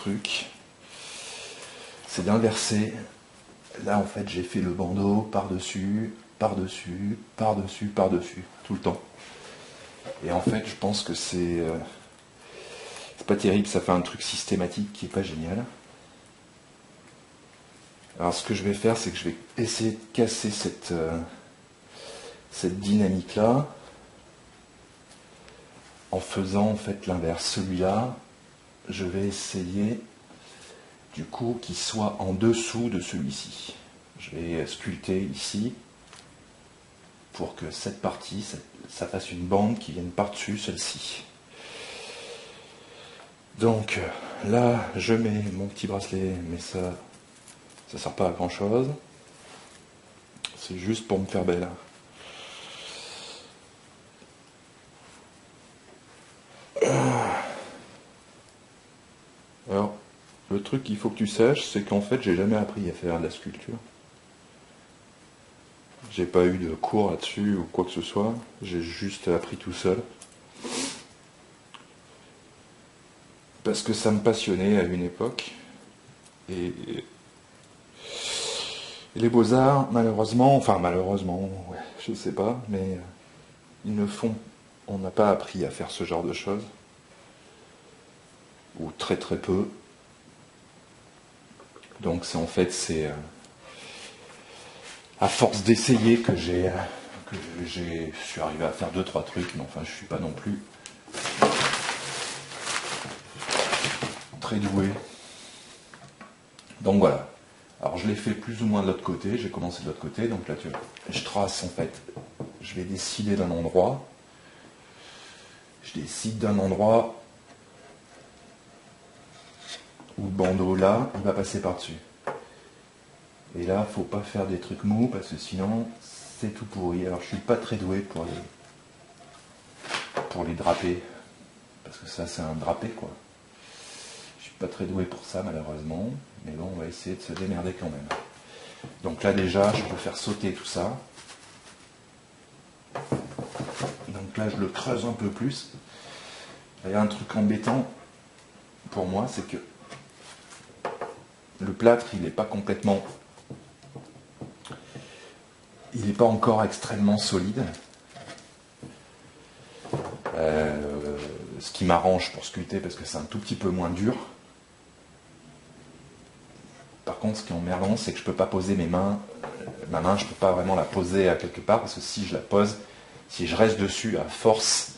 truc, c'est d'inverser. Là en fait j'ai fait le bandeau par-dessus, par-dessus, par-dessus, par-dessus, tout le temps. Et en fait je pense que c'est pas terrible, ça fait un truc systématique qui est pas génial. Alors ce que je vais faire, c'est que je vais essayer de casser cette dynamique là en faisant en fait l'inverse. Celui-là, je vais essayer du coup qu'il soit en dessous de celui-ci. Je vais sculpter ici pour que cette partie, ça fasse une bande qui vienne par-dessus celle-ci. Donc là, je mets mon petit bracelet, mais ça sert pas à grand chose. C'est juste pour me faire belle. Alors, le truc qu'il faut que tu saches, c'est qu'en fait, j'ai jamais appris à faire de la sculpture. J'ai pas eu de cours là-dessus ou quoi que ce soit. J'ai juste appris tout seul. Parce que ça me passionnait à une époque. Et les beaux-arts, malheureusement, ouais, je sais pas, mais ils ne font. On n'a pas appris à faire ce genre de choses. Ou très très peu. Donc c'est à force d'essayer que je suis arrivé à faire 2-3 trucs, mais enfin je suis pas non plus très doué. Donc voilà. Alors je l'ai fait plus ou moins de l'autre côté, j'ai commencé de l'autre côté, donc là je trace en fait, je vais décider d'un endroit, je décide d'un endroit où le bandeau là, il va passer par-dessus. Et là, faut pas faire des trucs mous parce que sinon c'est tout pourri. Alors je suis pas très doué pour les draper, parce que ça c'est un drapé quoi. Je suis pas très doué pour ça malheureusement, mais bon on va essayer de se démerder quand même. Donc là déjà je peux faire sauter tout ça. Donc là je le creuse un peu plus. Il y a un truc embêtant pour moi, c'est que le plâtre il n'est pas complètement, il n'est pas encore extrêmement solide. Ce qui m'arrange pour sculpter parce que c'est un tout petit peu moins dur. Par contre, ce qui est emmerdant, c'est que je ne peux pas poser mes mains. Ma main, je ne peux pas vraiment la poser à quelque part parce que si je la pose, si je reste dessus à force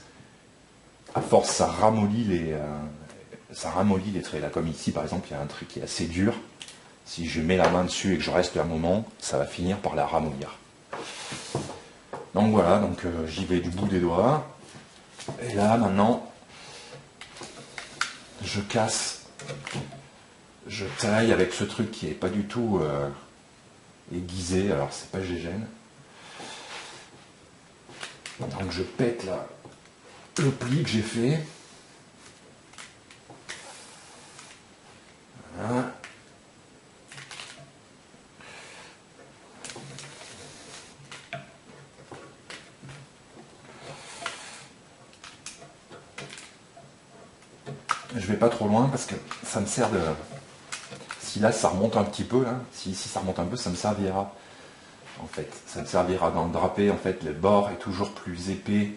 ça ramollit les traits. Là, comme ici, par exemple, il y a un truc qui est assez dur. Si je mets la main dessus et que je reste un moment, ça va finir par la ramollir. Donc voilà, j'y vais du bout des doigts. Et là, maintenant, je casse, je taille avec ce truc qui n'est pas du tout aiguisé, alors c'est pas gégène. Donc je pète là le pli que j'ai fait. Voilà. Je vais pas trop loin parce que ça me sert de... Si là ça remonte un petit peu, là, si ça remonte un peu, ça me servira. En fait, ça me servira dans le drapé. En fait, le bord est toujours plus épais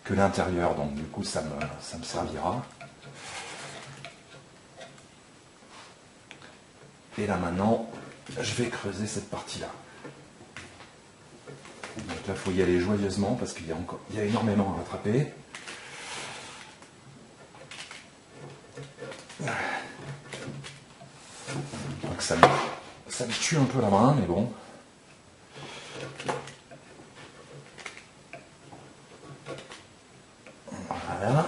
que l'intérieur, donc du coup ça me servira. Et là maintenant, je vais creuser cette partie-là. Donc là, il faut y aller joyeusement parce qu'il y a énormément à rattraper. Donc ça me tue un peu la main, mais bon. Voilà.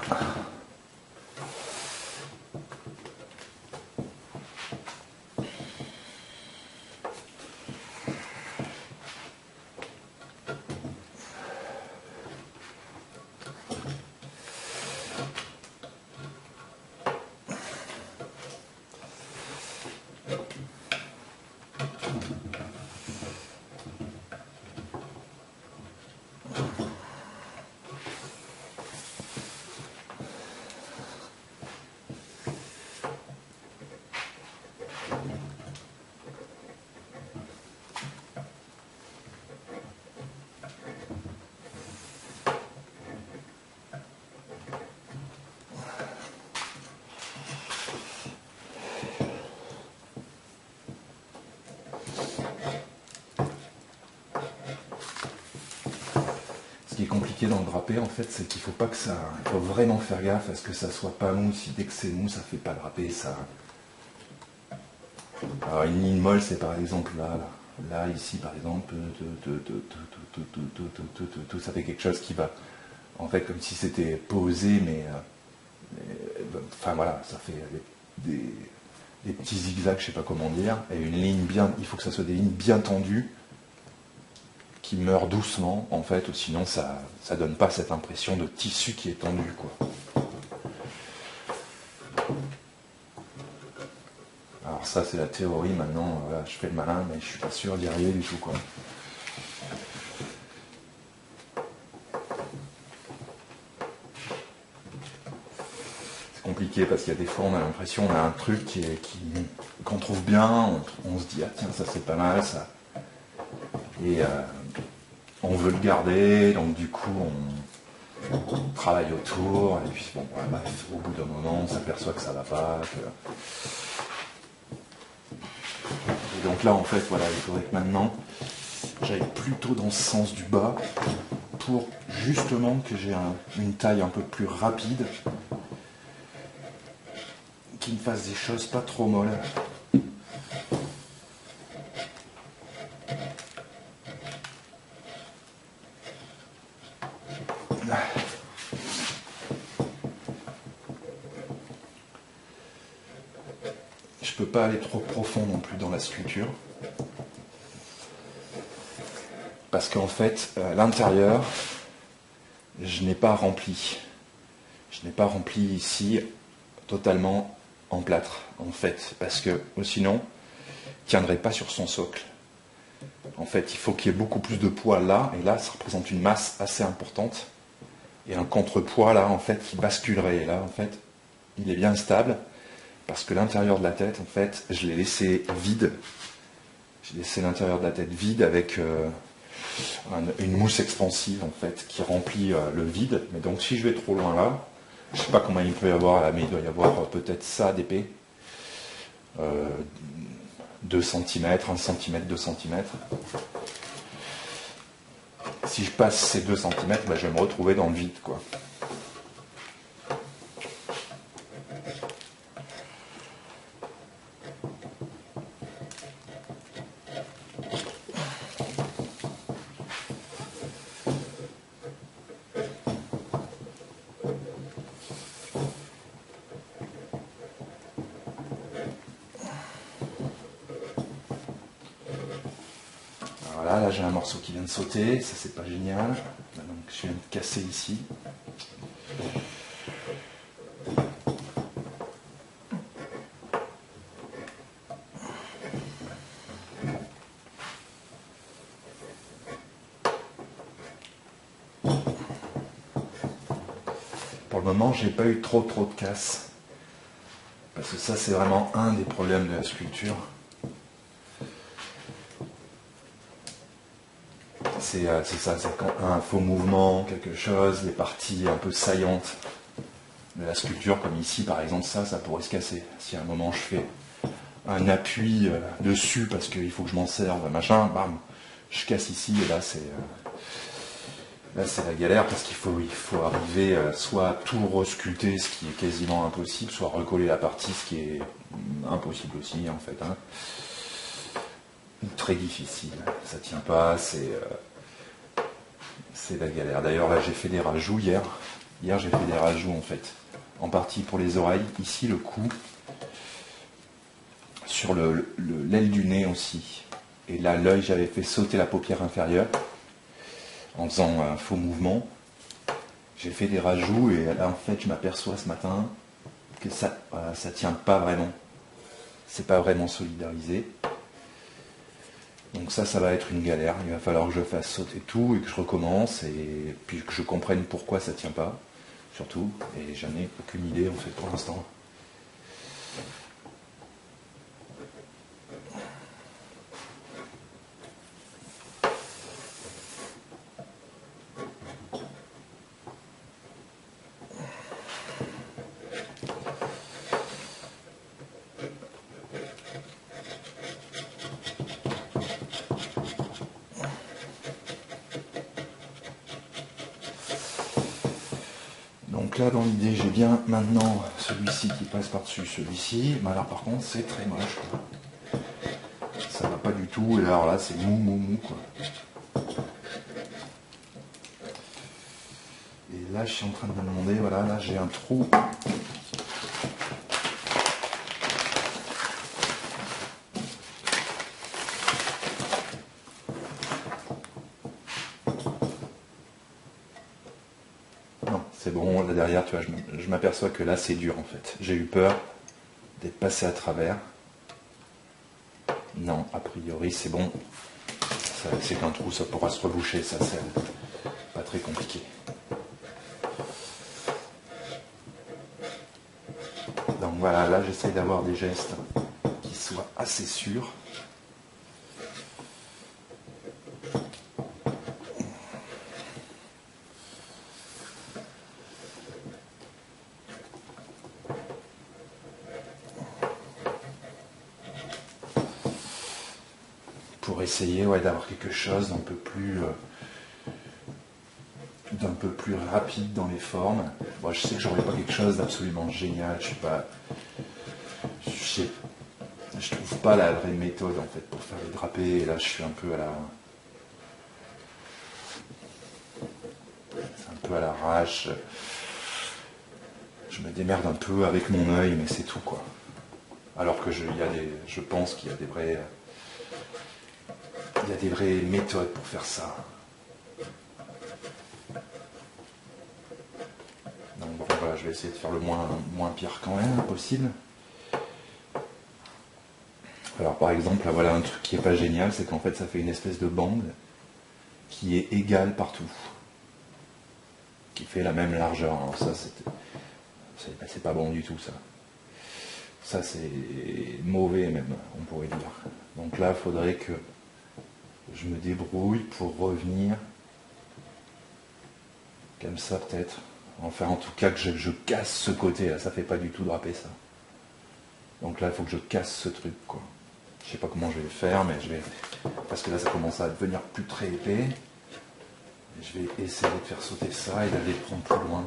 compliqué dans le drapé, en fait, c'est qu'il faut pas que ça... Il faut vraiment faire gaffe à ce que ça soit pas mou. Si dès que c'est mou, ça fait pas draper, ça... Alors une ligne molle, c'est par exemple là, ici par exemple, ça fait quelque chose qui va, en fait, comme si c'était posé, mais enfin voilà, ça fait des petits zigzags, je sais pas comment dire, et une ligne bien, il faut que ça soit des lignes bien tendues, qui meurent doucement, en fait, ou sinon ça donne pas cette impression de tissu qui est tendu, quoi. Alors ça c'est la théorie, maintenant voilà, je fais le malin mais je suis pas sûr d'y arriver du tout, quoi. C'est compliqué parce qu'il y a des fois on a l'impression on a un truc qu'on trouve bien, on se dit ah tiens ça c'est pas mal ça. Et on veut le garder, donc du coup on travaille autour et puis bon ouais, bref, au bout d'un moment on s'aperçoit que ça va pas. Et donc là, en fait, voilà, il faudrait que maintenant, j'aille plutôt dans ce sens du bas pour justement que j'ai une taille un peu plus rapide, qui me fasse des choses pas trop molles. Je peux pas aller trop profond non plus dans la sculpture. Parce qu'en fait, l'intérieur, je n'ai pas rempli. Je n'ai pas rempli ici totalement en plâtre, en fait. Parce que sinon, il ne tiendrait pas sur son socle. En fait, il faut qu'il y ait beaucoup plus de poids là, et là, ça représente une masse assez importante. Et un contrepoids là, en fait, qui basculerait. Et là, en fait, il est bien stable. Parce que l'intérieur de la tête, en fait, je l'ai laissé vide. J'ai laissé l'intérieur de la tête vide avec une mousse expansive, en fait, qui remplit le vide. Mais donc, si je vais trop loin là, je ne sais pas combien il peut y avoir là, mais il doit y avoir peut-être ça d'épais. 2 cm, 1 cm, 2 cm. Si je passe ces 2 cm, ben, je vais me retrouver dans le vide, quoi. Voilà, là j'ai un morceau qui vient de sauter, ça c'est pas génial. Donc je viens de casser ici. Pour le moment, j'ai pas eu trop de casse. Parce que ça c'est vraiment un des problèmes de la sculpture. C'est ça, c'est quand un faux mouvement, quelque chose, les parties un peu saillantes de la sculpture, comme ici par exemple, ça pourrait se casser. Si à un moment je fais un appui dessus parce qu'il faut que je m'en serve, machin, bam, je casse ici et là c'est la galère parce qu'il faut arriver soit à tout resculpter, ce qui est quasiment impossible, soit recoller la partie, ce qui est impossible aussi en fait. Hein. Très difficile, ça tient pas, c'est la galère. D'ailleurs là j'ai fait des rajouts hier. Hier j'ai fait des rajouts en fait. En partie pour les oreilles, ici le cou, sur l'aile du nez aussi. Et là l'œil, j'avais fait sauter la paupière inférieure en faisant un faux mouvement. J'ai fait des rajouts et là en fait je m'aperçois ce matin que ça tient pas vraiment. C'est pas vraiment solidarisé. Donc ça va être une galère. Il va falloir que je fasse sauter tout et que je recommence et puis que je comprenne pourquoi ça tient pas, surtout. Et j'en ai aucune idée en fait pour l'instant. Donc là, dans l'idée, j'ai bien maintenant celui-ci qui passe par-dessus celui-ci. Mais alors par contre, c'est très moche, quoi. Ça va pas du tout. Et alors là, c'est mou, mou, mou, quoi. Et là, je suis en train de me demander, voilà, là, j'ai un trou. Non, c'est bon, là derrière, tu vois, je m'aperçois que là, c'est dur, en fait. J'ai eu peur d'être passé à travers. Non, a priori, c'est bon. C'est qu'un trou, ça pourra se reboucher, ça, c'est pas très compliqué. Donc voilà, là, j'essaye d'avoir des gestes qui soient assez sûrs. Pour essayer, ouais, d'avoir quelque chose d'un peu plus rapide dans les formes. Bon, je sais que j'aurais pas quelque chose d'absolument génial. Je trouve pas la vraie méthode en fait pour faire les drapés. Et là, je suis un peu à l'arrache. Je me démerde un peu avec mon œil, mais c'est tout, quoi. Alors que je pense qu'il y a des vraies méthodes pour faire ça. Donc bon, voilà, je vais essayer de faire le moins pire quand même possible. Alors par exemple, là, voilà un truc qui est pas génial, c'est qu'en fait ça fait une espèce de bande qui est égale partout, qui fait la même largeur. Alors ça, c'est pas bon du tout, ça. Ça, c'est mauvais même, on pourrait dire. Donc là, il faudrait que je me débrouille pour revenir comme ça, peut-être. Enfin, en tout cas, que je casse ce côté, là. Ça fait pas du tout draper, ça. Donc là, il faut que je casse ce truc, quoi. Je sais pas comment je vais le faire, mais je vais... Parce que là, ça commence à devenir plus très épais. Et je vais essayer de faire sauter ça et d'aller le prendre plus loin.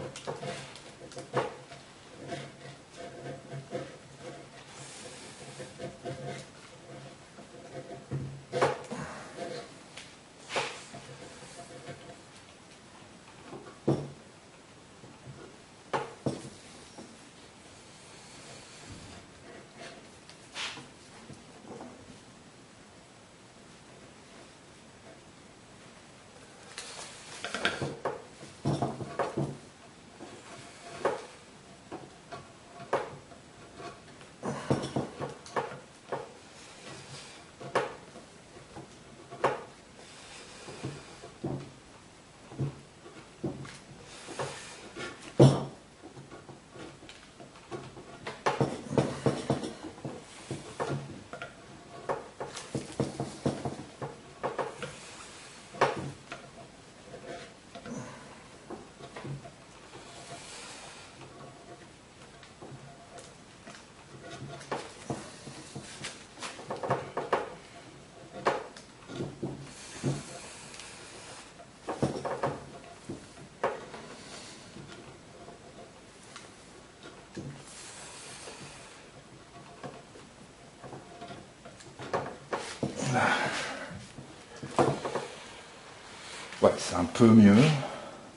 Ouais, c'est un peu mieux.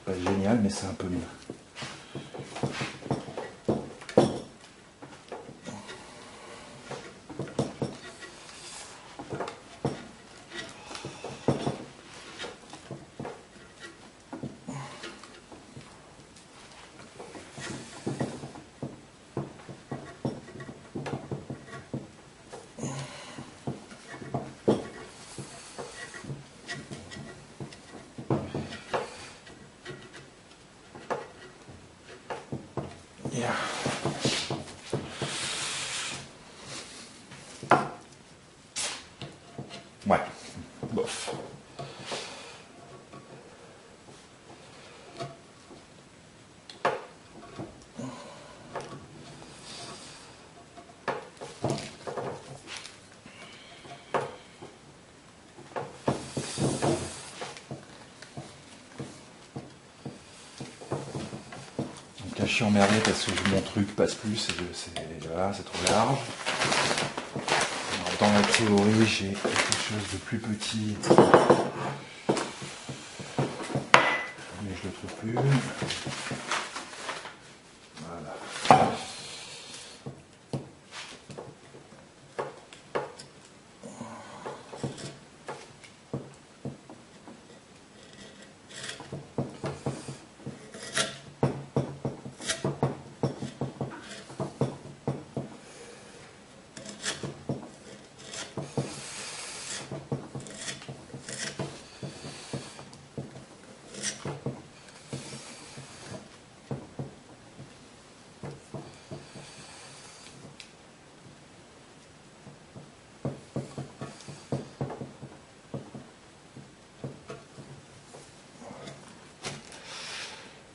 Pas génial, mais c'est un peu mieux. Yeah. Ouais, bof. Je je suis emmerdé parce que mon truc passe plus, voilà, c'est trop large. Alors, dans la théorie, j'ai quelque chose de plus petit, mais je le trouve plus. Voilà.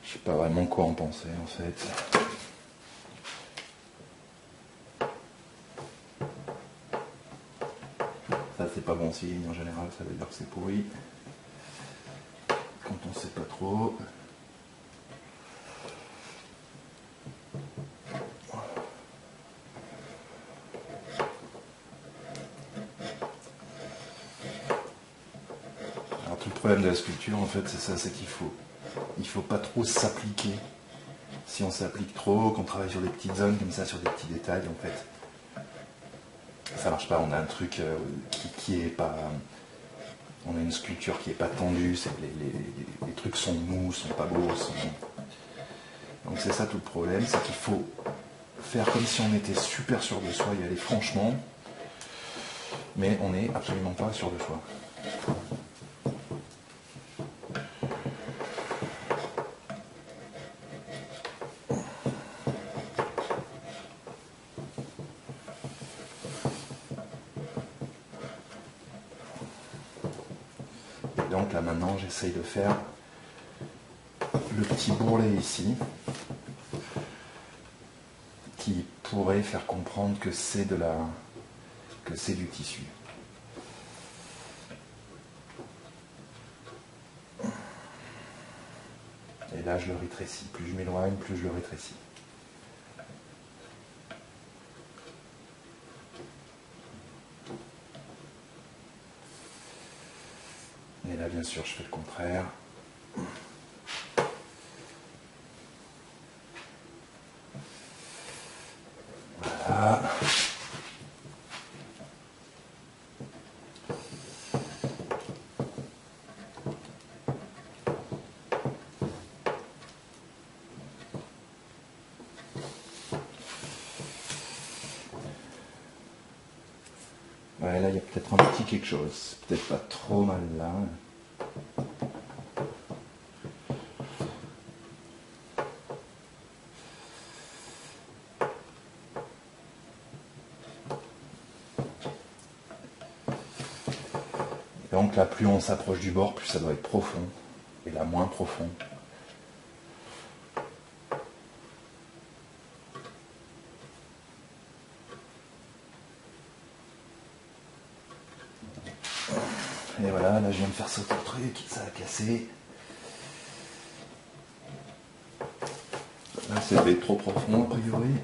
Je sais pas vraiment quoi en penser en fait. Ça c'est pas bon signe en général, ça veut dire que c'est pourri. Quand on sait pas trop. Alors tout le problème de la sculpture en fait c'est ça, c'est qu'il faut pas trop s'appliquer. Si on s'applique trop, qu'on travaille sur des petites zones comme ça, sur des petits détails, en fait, ça marche pas. On a un truc qui est pas... On a une sculpture qui est pas tendue, les trucs sont mous, sont pas beaux. Donc c'est ça tout le problème, c'est qu'il faut faire comme si on était super sûr de soi, y aller franchement, mais on n'est absolument pas sûr de soi. Donc là maintenant j'essaye de faire le petit bourrelet ici qui pourrait faire comprendre que c'est du tissu. Et là je le rétrécis. Plus je m'éloigne, plus je le rétrécis. Et là bien sûr je fais le contraire. Voilà. Ouais, là il y a peut-être un petit quelque chose. Peut-être pas trop mal là. Donc là, plus on s'approche du bord, plus ça doit être profond. Et là, moins profond. Et voilà, là je viens de faire sauter le truc, ça a cassé. Là c'était trop profond a priori.